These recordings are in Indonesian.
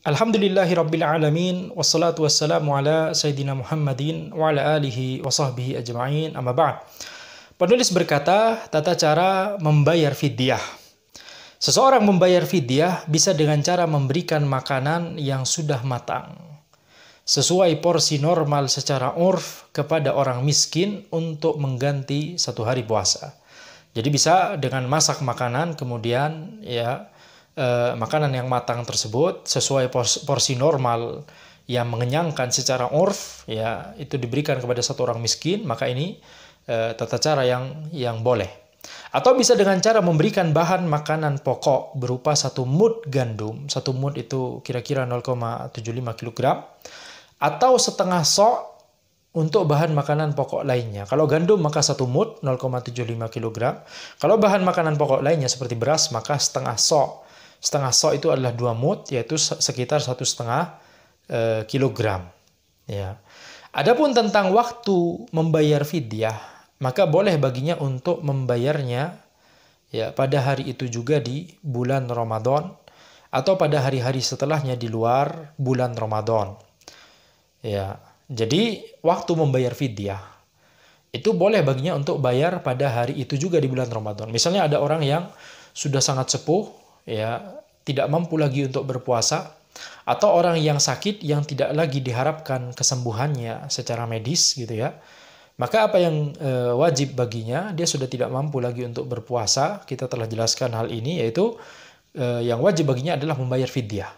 Alhamdulillahirabbil alamin wassalatu wassalamu ala sayyidina Muhammadin wa ala alihi wa sahbihi ajma'in amma ba'd. Penulis berkata, tata cara membayar fidyah. Seseorang membayar fidyah bisa dengan cara memberikan makanan yang sudah matang sesuai porsi normal secara urf kepada orang miskin untuk mengganti satu hari puasa. Jadi bisa dengan masak makanan kemudian makanan yang matang tersebut sesuai porsi normal yang mengenyangkan secara urf, itu diberikan kepada satu orang miskin, maka ini tata cara yang boleh. Atau bisa dengan cara memberikan bahan makanan pokok berupa 1 mud gandum, 1 mud itu kira-kira 0,75 kg, atau setengah sok untuk bahan makanan pokok lainnya. Kalau gandum maka 1 mud 0,75 kg. Kalau bahan makanan pokok lainnya seperti beras maka setengah sok. Setengah sok itu adalah 2 mud, yaitu sekitar 1,5 kilogram. Ya. Adapun tentang waktu membayar fidyah, maka boleh baginya untuk membayarnya pada hari itu juga di bulan Ramadan atau pada hari-hari setelahnya di luar bulan Ramadan. Ya. Jadi waktu membayar fidyah itu boleh baginya untuk bayar pada hari itu juga di bulan Ramadan. Misalnya ada orang yang sudah sangat sepuh, tidak mampu lagi untuk berpuasa, atau orang yang sakit yang tidak lagi diharapkan kesembuhannya secara medis gitu ya, maka apa yang wajib baginya, dia sudah tidak mampu lagi untuk berpuasa, kita telah jelaskan hal ini, yaitu yang wajib baginya adalah membayar fidyah.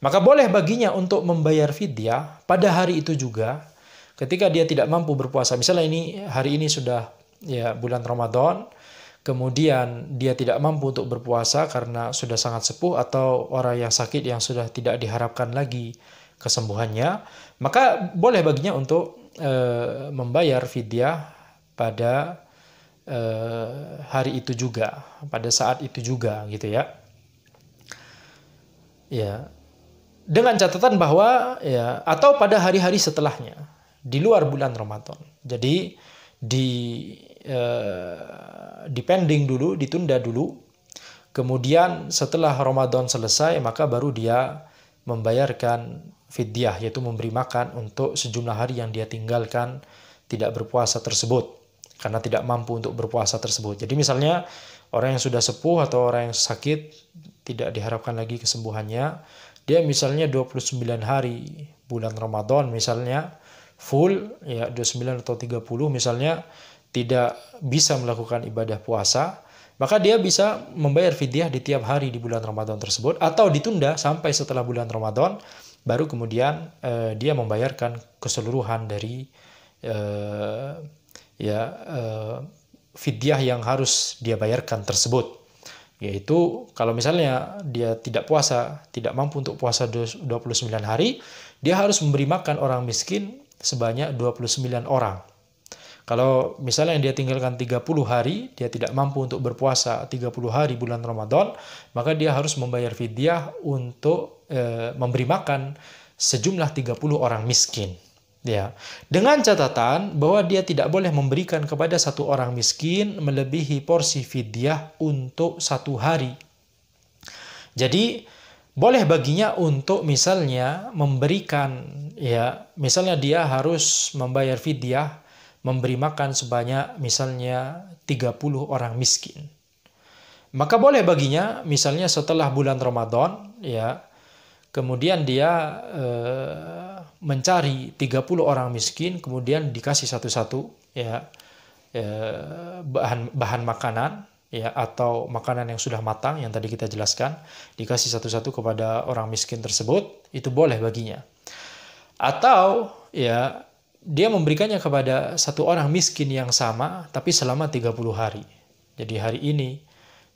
Maka boleh baginya untuk membayar fidyah pada hari itu juga ketika dia tidak mampu berpuasa. Misalnya hari ini sudah bulan Ramadan, kemudian dia tidak mampu untuk berpuasa karena sudah sangat sepuh atau orang yang sakit yang sudah tidak diharapkan lagi kesembuhannya, maka boleh baginya untuk membayar fidyah pada hari itu juga, pada saat itu juga gitu ya. Dengan catatan bahwa atau pada hari-hari setelahnya di luar bulan Ramadan. Jadi dipending dulu, ditunda dulu. Kemudian setelah Ramadan selesai, maka baru dia membayarkan fidyah, yaitu memberi makan untuk sejumlah hari yang dia tinggalkan tidak berpuasa tersebut, karena tidak mampu untuk berpuasa tersebut. Jadi misalnya orang yang sudah sepuh atau orang yang sakit, tidak diharapkan lagi kesembuhannya, dia misalnya 29 hari bulan Ramadan misalnya, full 29 atau 30 misalnya, tidak bisa melakukan ibadah puasa, maka dia bisa membayar fidyah di tiap hari di bulan Ramadan tersebut, atau ditunda sampai setelah bulan Ramadan, baru kemudian dia membayarkan keseluruhan dari fidyah yang harus dia bayarkan tersebut. Yaitu kalau misalnya dia tidak puasa, tidak mampu untuk puasa 29 hari, dia harus memberi makan orang miskin sebanyak 29 orang. Kalau misalnya yang dia tinggalkan 30 hari, dia tidak mampu untuk berpuasa 30 hari bulan Ramadan, maka dia harus membayar fidyah untuk memberi makan sejumlah 30 orang miskin. Dengan catatan bahwa dia tidak boleh memberikan kepada satu orang miskin melebihi porsi fidyah untuk satu hari. Jadi boleh baginya untuk misalnya memberikan, misalnya dia harus membayar fidyah, memberi makan sebanyak misalnya 30 orang miskin. Maka boleh baginya misalnya setelah bulan Ramadan, kemudian dia mencari 30 orang miskin, kemudian dikasih satu-satu bahan makanan, atau makanan yang sudah matang yang tadi kita jelaskan, dikasih satu-satu kepada orang miskin tersebut, itu boleh baginya. Atau dia memberikannya kepada satu orang miskin yang sama tapi selama 30 hari. Jadi hari ini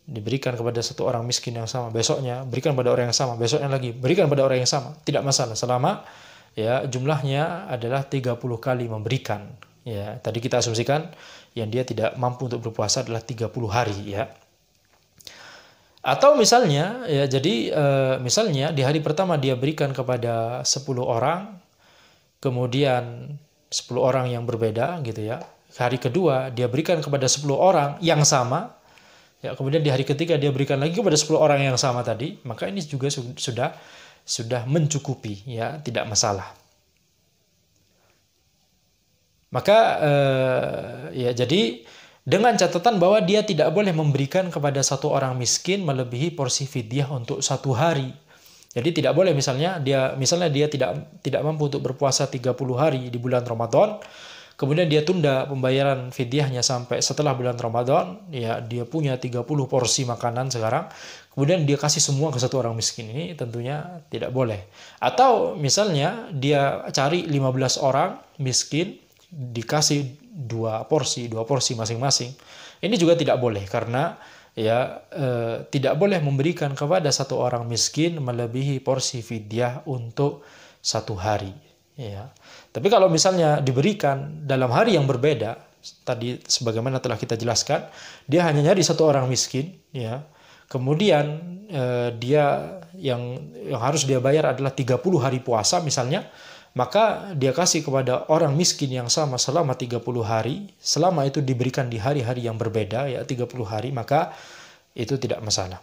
diberikan kepada satu orang miskin yang sama, besoknya berikan pada orang yang sama, besoknya lagi berikan pada orang yang sama, tidak masalah selama jumlahnya adalah 30 kali memberikan. Tadi kita asumsikan yang dia tidak mampu untuk berpuasa adalah 30 hari Atau misalnya misalnya di hari pertama dia berikan kepada 10 orang, kemudian 10 orang yang berbeda gitu ya. Hari kedua dia berikan kepada 10 orang yang sama, kemudian di hari ketiga dia berikan lagi kepada 10 orang yang sama tadi, maka ini juga sudah sudah mencukupi, ya, tidak masalah. Maka ya, jadi dengan catatan bahwa dia tidak boleh memberikan kepada satu orang miskin melebihi porsi fidyah untuk 1 hari. Jadi tidak boleh misalnya dia tidak mampu untuk berpuasa 30 hari di bulan Ramadan, kemudian dia tunda pembayaran fidyahnya sampai setelah bulan Ramadan, ya, dia punya 30 porsi makanan sekarang, kemudian dia kasih semua ke satu orang miskin. Ini tentunya tidak boleh. Atau misalnya dia cari 15 orang miskin, dikasih 2 porsi masing-masing. Ini juga tidak boleh, karena ya tidak boleh memberikan kepada satu orang miskin melebihi porsi fidyah untuk 1 hari, ya. Tapi kalau misalnya diberikan dalam hari yang berbeda, tadi sebagaimana telah kita jelaskan, dia hanya nyari satu orang miskin, ya. Kemudian dia yang harus dia bayar adalah 30 hari puasa misalnya, maka dia kasih kepada orang miskin yang sama selama 30 hari, selama itu diberikan di hari-hari yang berbeda, ya, 30 hari, maka itu tidak masalah.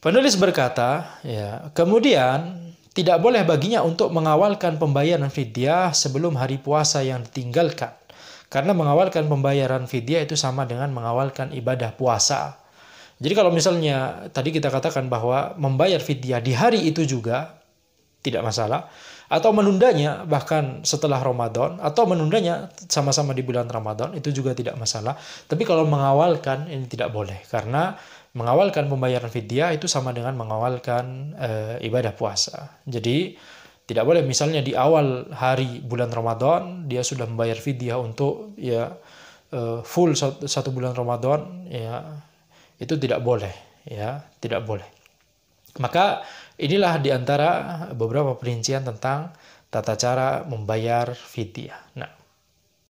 Penulis berkata, ya, kemudian tidak boleh baginya untuk mengawalkan pembayaran fidyah sebelum hari puasa yang ditinggalkan, karena mengawalkan pembayaran fidyah itu sama dengan mengawalkan ibadah puasa. Jadi kalau misalnya tadi kita katakan bahwa membayar fidyah di hari itu juga tidak masalah, atau menundanya bahkan setelah Ramadan, atau menundanya sama-sama di bulan Ramadan, itu juga tidak masalah. Tapi kalau mengawalkan, ini tidak boleh, karena mengawalkan pembayaran fidyah itu sama dengan mengawalkan ibadah puasa. Jadi tidak boleh misalnya di awal hari bulan Ramadan dia sudah membayar fidyah untuk, ya, full satu bulan Ramadan, ya, itu tidak boleh, ya, tidak boleh. Maka inilah diantara beberapa perincian tentang tata cara membayar fidyah. Nah,